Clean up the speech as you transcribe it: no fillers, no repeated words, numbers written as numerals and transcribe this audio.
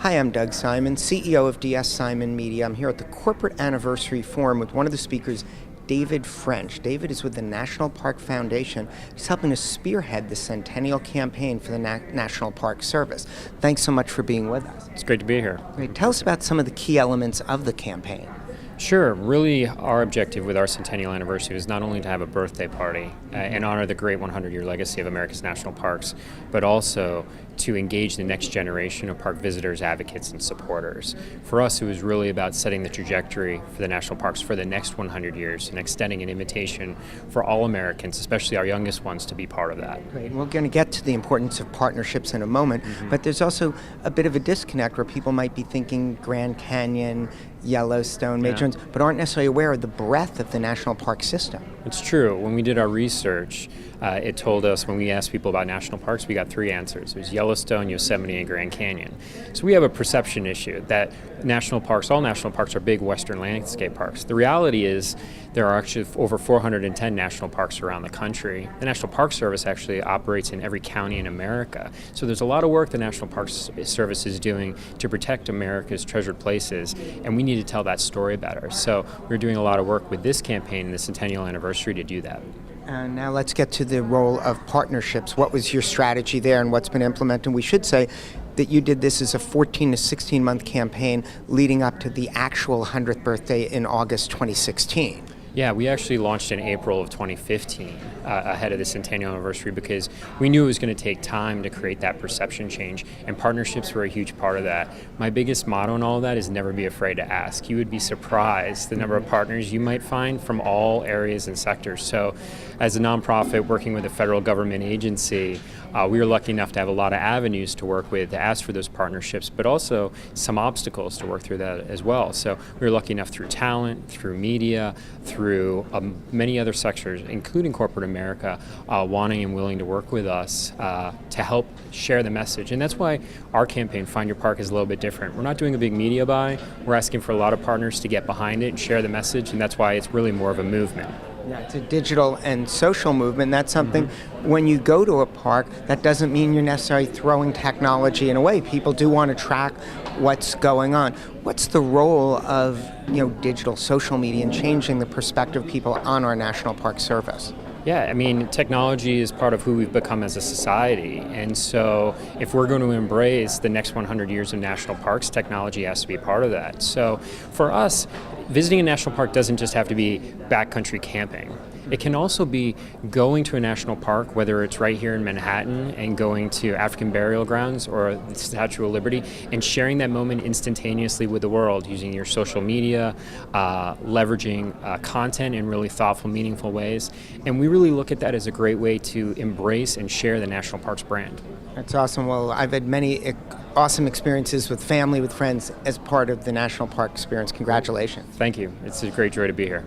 Hi, I'm Doug Simon, CEO of DS Simon Media. I'm here at the Corporate Anniversary Forum with one of the speakers, David French. David is with the National Park Foundation. He's helping to spearhead the Centennial Campaign for the National Park Service. Thanks so much for being with us. It's great to be here. Great. Tell us about some of the key elements of the campaign. Sure. Really, our objective with our centennial anniversary is not only to have a birthday party and honor the great 100-year legacy of America's national parks, but also to engage the next generation of park visitors, advocates, and supporters. For us, it was really about setting the trajectory for the national parks for the next 100 years and extending an invitation for all Americans, especially our youngest ones, to be part of that. Great. We're going to get to the importance of partnerships in a moment, but there's also a bit of a disconnect where people might be thinking Grand Canyon, Yellowstone, Major Ones, but aren't necessarily aware of the breadth of the national park system. It's true. When we did our research, it told us when we asked people about national parks, we got three answers. It was Yellowstone, Yosemite, and Grand Canyon. So we have a perception issue that national parks, all national parks are big western landscape parks. The reality is there are actually over 410 national parks around the country. The National Park Service actually operates in every county in America. So there's a lot of work the National Park Service is doing to protect America's treasured places, and we need to tell that story better. So we're doing a lot of work with this campaign and the centennial anniversary to do that. Now let's get to the role of partnerships. What was your strategy there and what's been implemented? We should say that you did this as a 14 to 16 month campaign leading up to the actual 100th birthday in August 2016. Yeah, we actually launched in April of 2015 ahead of the centennial anniversary because we knew it was going to take time to create that perception change, and partnerships were a huge part of that. My biggest motto in all of that is never be afraid to ask. You would be surprised the number of partners you might find from all areas and sectors. So as a nonprofit working with a federal government agency, we were lucky enough to have a lot of avenues to work with to ask for those partnerships, but also some obstacles to work through that as well. So we were lucky enough through talent, through media, through many other sectors, including corporate America, wanting and willing to work with us to help share the message. And that's why our campaign, Find Your Park, is a little bit different. We're not doing a big media buy. We're asking for a lot of partners to get behind it and share the message, and that's why it's really more of a movement. Yeah, it's a digital and social movement. That's something, when you go to a park, that doesn't mean you're necessarily throwing technology in a way. People do want to track what's going on. What's the role of digital social media in changing the perspective of people on our National Park Service? Yeah, I mean, technology is part of who we've become as a society. And so if we're going to embrace the next 100 years of national parks, technology has to be part of that. So for us, visiting a national park doesn't just have to be backcountry camping. It can also be going to a national park, whether it's right here in Manhattan and going to African burial grounds or the Statue of Liberty, and sharing that moment instantaneously with the world using your social media, leveraging content in really thoughtful, meaningful ways. And we really look at that as a great way to embrace and share the National Parks brand. That's awesome. Well, I've had many awesome experiences with family, with friends as part of the National Park experience. Congratulations. Thank you. It's a great joy to be here.